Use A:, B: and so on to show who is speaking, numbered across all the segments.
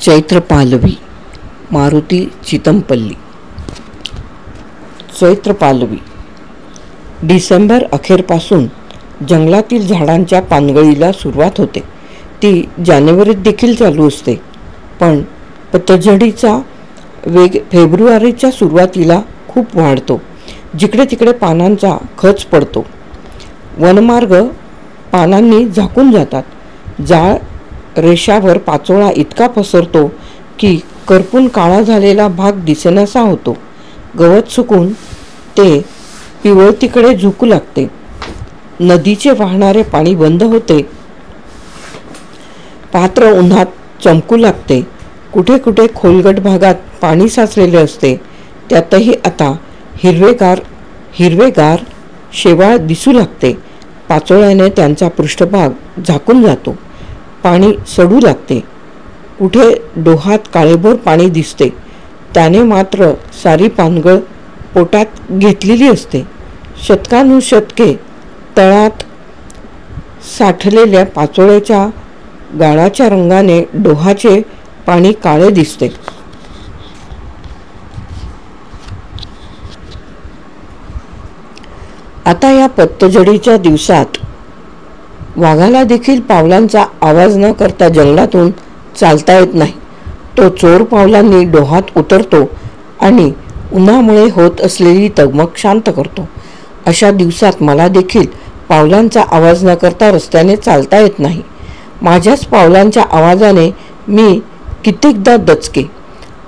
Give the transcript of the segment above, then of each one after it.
A: चैत्र पालवी मारुती चितमपल्ली. चैत्र पालवी डिसेंबर अखेरपासून जंगलातील झाडांच्या पानगळीला सुरुवात होते. ती जानेवारीत देखील चालू असते, पण पतझडीचा वेग फेब्रुवारीच्या सुरुवातीला खूप वाढतो. जिकडे तिकडे पानांचा खच पडतो. वनमार्ग पानांनी झाकून जातात. जाळ रेषावर पाचोळा इतका पसरतो की करपून काळा झालेला भाग दिसेनासा होतो. गवत सुकून ते पिवळतीकडे झुकू लागते. नदीचे वाहणारे पाणी बंद होते. पात्र उन्हात चमकू लागते. कुठे कुठे खोलगट भागात पाणी साचलेले असते. त्यातही आता हिरवेगार शेवाळ दिसू लागते. पाचोळ्याने त्यांचा पृष्ठभाग झाकून जातो. पाणी सडू लागते. कुठे डोहात काळेभोर पाणी दिसते. त्याने मात्र सारी पानगळ पोटात घेतलेली असते. शतकानुशतके तळात साठलेल्या पाचोळ्याच्या गाळाच्या रंगाने डोहाचे पाणी काळे दिसते. आता या पतझडीच्या दिवसात वाघाला देखील पावलांचा आवाज न करता जंगलातून चालता येत नाही. तो चोर पावलांनी डोहात उतरतो आणि उन्हामुळे होत असलेली तगमग शांत करतो. अशा दिवसात मला देखील पावलांचा आवाज न करता रस्त्याने चालता येत नाही. माझ्याच पावलांच्या आवाजाने मी कित्येकदा दचके.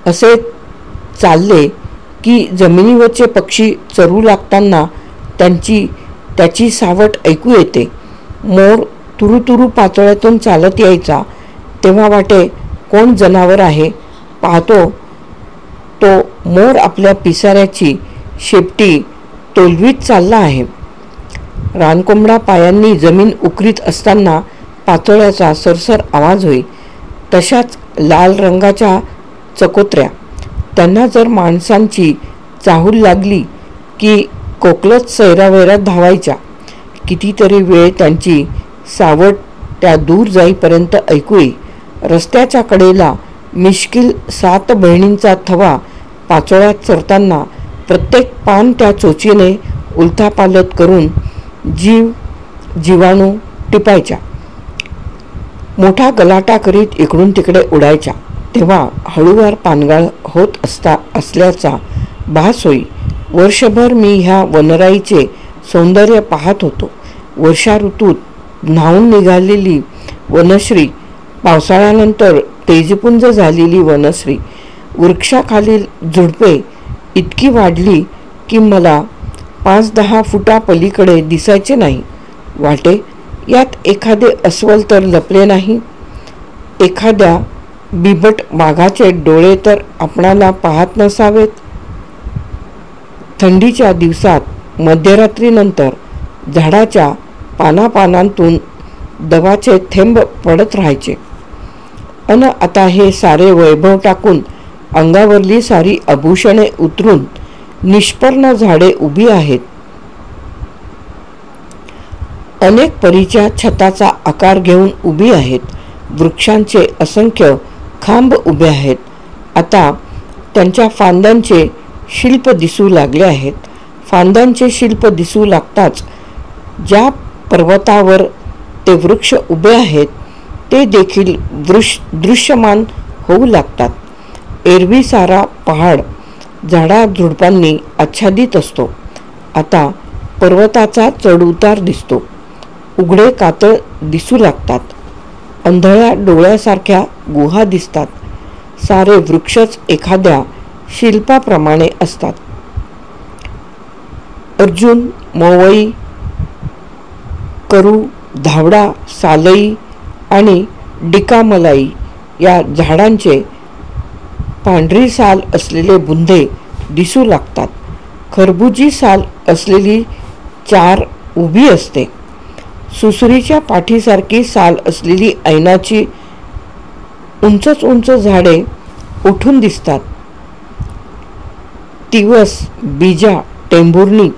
A: असे चालले की जमिनीवरचे पक्षी चरू लागताना त्याची सावट ऐकू येते. मोर तुरुतुरु पाचोळ्यातून चालत यायचा तेव्हा वाटे कोण जनावर आहे. पाहतो तो मोर आपल्या पिसाऱ्याची शेपटी तोलवीत चालला आहे. रानकोंबडा पायांनी जमीन उकरीत असताना पाचोळ्याचा सरसर आवाज होई. तशाच लाल रंगाच्या चकोत्र्या, त्यांना जर माणसांची चाहूल लागली की कोकलत सैरावैरात धावायच्या. कितीतरी वेळ त्यांची सावट त्या दूर जाईपर्यंत ऐकू येई. रस्त्याच्या कडेला मिश्किल 7 बहिणींचा थवा पाचोळ्यात चरताना प्रत्येक पान त्या चोचीने उलथापालथ करून जीवाणू टिपायच्या. मोठा गलाटा करीत इकडून तिकडे उडायच्या. तेव्हा हळूवार पानगाळ होत असल्याचा भास होई. वर्षभर मी ह्या वनराईचे सौंदर्य पाहत होतो. वर्षा ऋतूत न्हावून निघालेली वनश्री, पावसाळ्यानंतर तेजपुंज झालेली वनश्री, वृक्षाखालील झुडपे इतकी वाढली की मला 5-10 फुटा पलीकडे दिसायचे नाही. वाटे यात एखादे अस्वल तर लपले नाही. एखाद्या बिबट वाघाचे डोळे तर आपणाला पाहत नसावेत. थंडीच्या दिवसात मध्यरात्रीनंतर झाडाच्या पानापानांतून दवाचे थेंब पडत राहायचे. आता हे सारे वैभव टाकून अंगावरली सारी आभूषणे उतरून निष्पर्ण झाडे उभी आहेत. अनेक परीच्या छताचा आकार घेऊन उभी आहेत. वृक्षांचे असंख्य खांब उभे आहेत. आता त्यांच्या फांद्यांचे शिल्प दिसू लागले आहेत. फांद्यांचे शिल्प दिसू लागताच ज्या पर्वतावर ते वृक्ष उभे आहेत ते देखील दृश्यमान होऊ लागतात. एरवी सारा पहाड झाडाझुडपांनी आच्छादित असतो. आता पर्वताचा चढउतार दिसतो. उघडे कातळ दिसू लागतात. अंधळ्या डोळ्यासारख्या गुहा दिसतात. सारे वृक्षच एखाद्या शिल्पाप्रमाणे असतात. अर्जुन, मोवई, करू, धावडा, सालई आणि डिकामलाई या झाडांचे पांढरी साल असलेले बुंधे दिसू लागतात. खरबुजी साल असलेली 4 उभी असते. सुसरीच्या पाठीसारखी साल असलेली ऐनाची उंच उंच झाडे उठून दिसतात. तिवस, बीजा, टेंभुर्णी,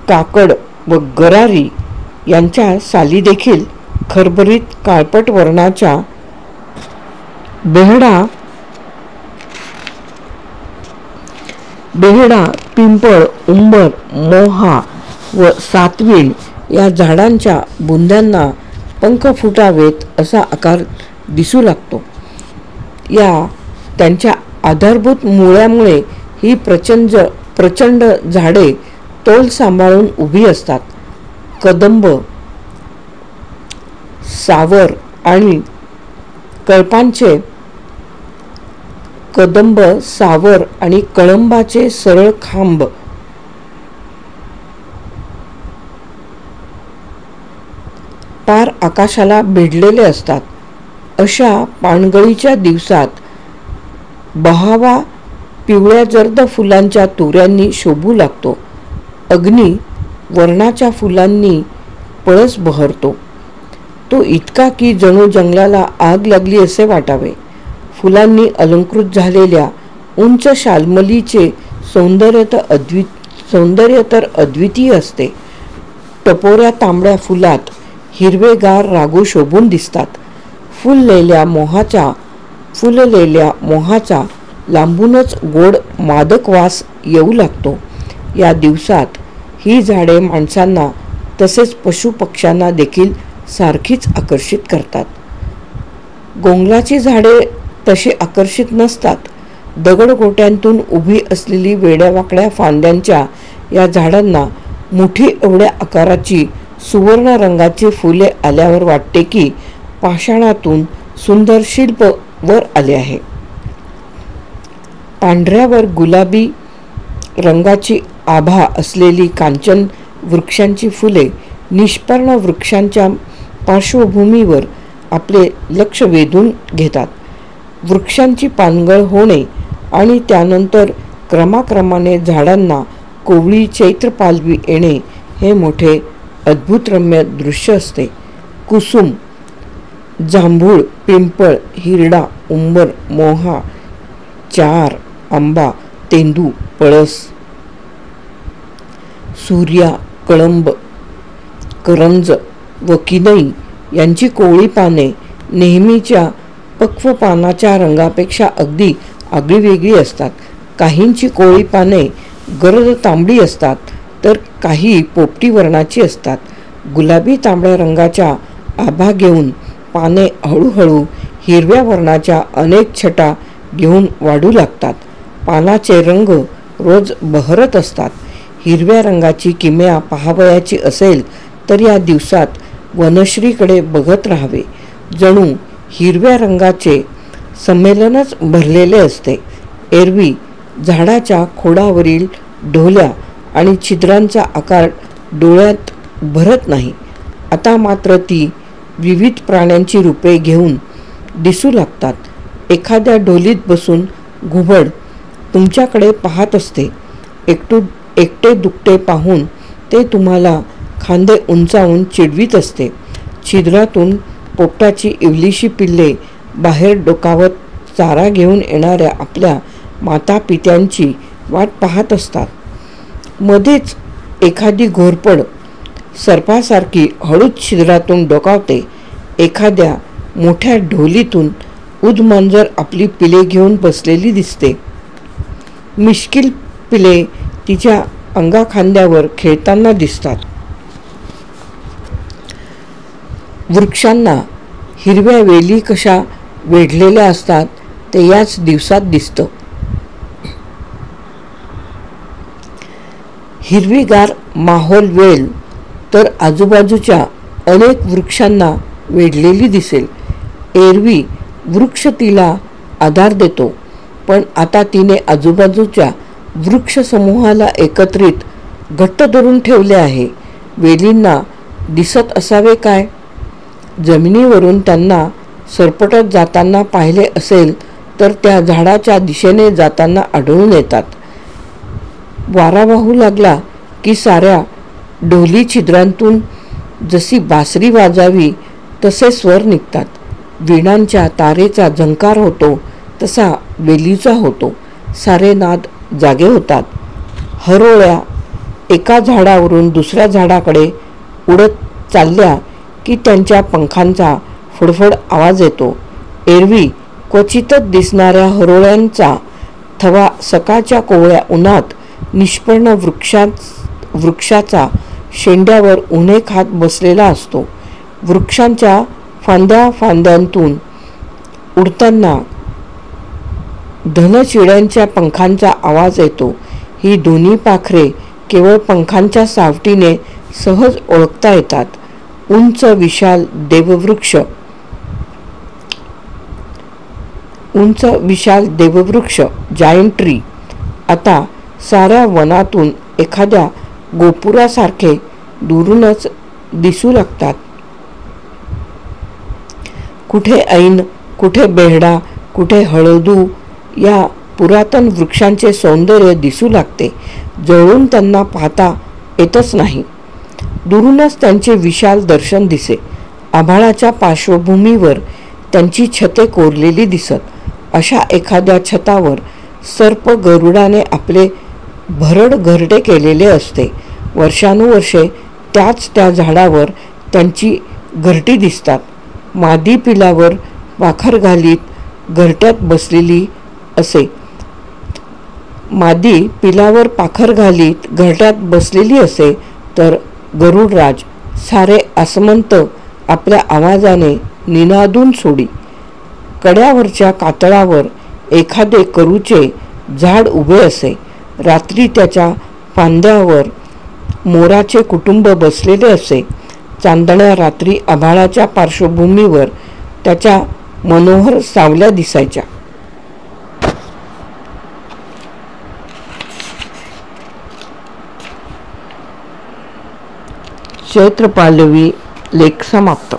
A: काकड व गरारी यांच्या साली देखील खरबरीत काळपट वर्णाच्या बेहडा, पिंपळ, उंबर, मोहा व सातवील या झाडांच्या बुंद्यांना पंख फुटावेत असा आकार दिसू लागतो. या त्यांच्या आधारभूत मुळ्यामुळे ही प्रचंड झाडे तोल सांभाळून उभी असतात. कदंब, सावर आणि कळंबाचे सरळ खांब पार आकाशाला भिडलेले असतात. अशा पानगळीच्या दिवसात बहावा पिवळ्या जर्द फुलांच्या तुऱ्यांनी शोभू लागतो. अग्नी वर्णाच्या फुलांनी पळस बहरतो. तो इतका की जणू जंगलाला आग लागली असे वाटावे. फुलांनी अलंकृत झालेल्या उंच शाल्मलीचे सौंदर्य तर अद्वितीय असते. टपोऱ्या तांबड्या फुलात हिरवेगार रागू शोभून दिसतात. फुललेल्या मोहाचा लांबूनच गोड मादक वास येऊ लागतो. या दिवसात ही झाडे माणसांना तसेच पशुपक्ष्यांना देखील सारखीच आकर्षित करतात. गोंगलाची झाडे तशी आकर्षित नसतात. दगडगोट्यांतून उभी असलेली वेड्यावाकड्या फांद्यांच्या या झाडांना मुठी एवढ्या आकाराची सुवर्ण रंगाची फुले आल्यावर वाटते की पाषाणातून सुंदर शिल्प वर आले आहे. पांढऱ्यावर गुलाबी रंगाची आभा असलेली कांचन वृक्षांची फुले निष्पर्ण वृक्षांच्या पार्श्वभूमीवर आपले लक्ष वेधून घेतात. वृक्षांची पानगळ होणे आणि त्यानंतर क्रमाक्रमाने झाडांना कोवळी चैत्र पालवी येणे हे मोठे अद्भुतरम्य दृश्य असते. कुसुम, जांभूळ, पिंपळ, हिरडा, उंबर, मोहा, चार, आंबा, तेंदू, पळस, सूर्या, कळंब, करंज व किनई यांची कोवळी पाने नेहमीच्या पक्व पानाच्या रंगापेक्षा अगदी आगळीवेगळी असतात. काहींची कोवळी पाने गर्द तांबडी असतात तर काही पोपटी वर्णाची असतात. गुलाबी तांबड्या रंगाच्या आभा घेऊन पाने हळूहळू हिरव्या वर्णाच्या अनेक छटा घेऊन वाढू लागतात. पानाचे रंग रोज बहरत असतात. हिरव्या रंगाची किमया पाहावयाची असेल तर या दिवसात वनश्रीकडे बघत राहावे. जणू हिरव्या रंगाचे संमेलनच भरलेले असते. एरवी झाडाच्या खोडावरील ढोल्या आणि छिद्रांचा आकार डोळ्यात भरत नाही. आता मात्र ती विविध प्राण्यांची रूपे घेऊन दिसू लागतात. एखाद्या ढोलीत बसून घुबड तुमच्याकडे पाहत असते. एकटे दुकटे पाहून ते तुम्हाला खांदे उंचावून चिडवीत असते. छिद्रातून पोपटाची इवलीशी पिल्ले बाहेर डोकावत चारा घेऊन येणाऱ्या आपल्या माता पित्यांची वाट पाहत असतात. मध्येच एखादी घोरपड सर्पासारखी हळूच छिद्रातून डोकावते. एखाद्या मोठ्या ढोलीतून उदमांजर आपली पिले घेऊन बसलेली दिसते. मिश्किल पिले तिच्या अंगाखांद्यावर खेळताना दिसतात. वृक्षांना हिरव्या वेली कशा वेढलेल्या असतात ते याच दिवसात दिसतं. हिरवीगार माहोल वेल तर आजूबाजूच्या अनेक वृक्षांना वेढलेली दिसेल. एरवी वृक्ष तिला आधार देतो, पण आता तिने आजूबाजूच्या वृक्ष समूहाला एकत्रित घट्ट धरून ठेवले आहे. वेलींना दिसत असावे काय? जमिनीवरून त्यांना सरपटत जाताना पाहिले असेल तर त्या झाडाच्या दिशेने जाताना आढळून येतात. वारा वाहू लागला की साऱ्या ढोली छिद्रांतून जशी बासरी वाजावी तसे स्वर निघतात. वीणांच्या तारेचा झंकार होतो तसा वेलीचा होतो. सारे नाद जागे होतात. हरोळ्या एका झाडावरून दुसऱ्या झाडाकडे उडत चालल्या की त्यांच्या पंखांचा फडफड आवाज येतो. एरवी क्वचितच दिसणाऱ्या हरोळ्यांचा थवा सकाळच्या कोवळ्या उन्हात निष्पर्ण वृक्षाचा शेंड्यावर उन्हे खात बसलेला असतो. वृक्षांच्या फांद्यांतून उडताना धनचिड्यांच्या पंखांचा आवाज येतो. ही दोन्ही पाखरे केवळ पंखांच्या सावटीने सहज ओळखता येतात. उंच विशाल देववृक्ष जायंट ट्री आता साऱ्या वनातून एखाद्या गोपुरासारखे दुरूनच दिसू लागतात. कुठे ऐन, कुठे बेहडा, कुठे हळदू या पुरातन वृक्षांचे सौंदर्य दिसू लागते. जवळून त्यांना पाहता येतच नाही. दुरूनच त्यांचे विशाल दर्शन दिसे. आभाळाच्या पार्श्वभूमीवर त्यांची छते कोरलेली दिसत. अशा एखाद्या छतावर सर्प गरुडाने आपले भरड घरटे केलेले असते. वर्षानुवर्षे त्या झाडावर त्यांची घरटी दिसतात. मादी पिलावर पाखर घालीत घरट्यात बसलेली असे तर गरुडराज सारे आसमंत आपल्या आवाजाने निनादून सोडी. कड्यावरच्या कातळावर एखादे करूचे झाड उभे असे. रात्री त्याच्या फांद्यावर मोराचे कुटुंब बसलेले असे. चांदण्या रात्री आभाळाच्या पार्श्वभूमीवर त्याच्या मनोहर सावल्या दिसायच्या. चैत्र पालवी लेख समाप्त.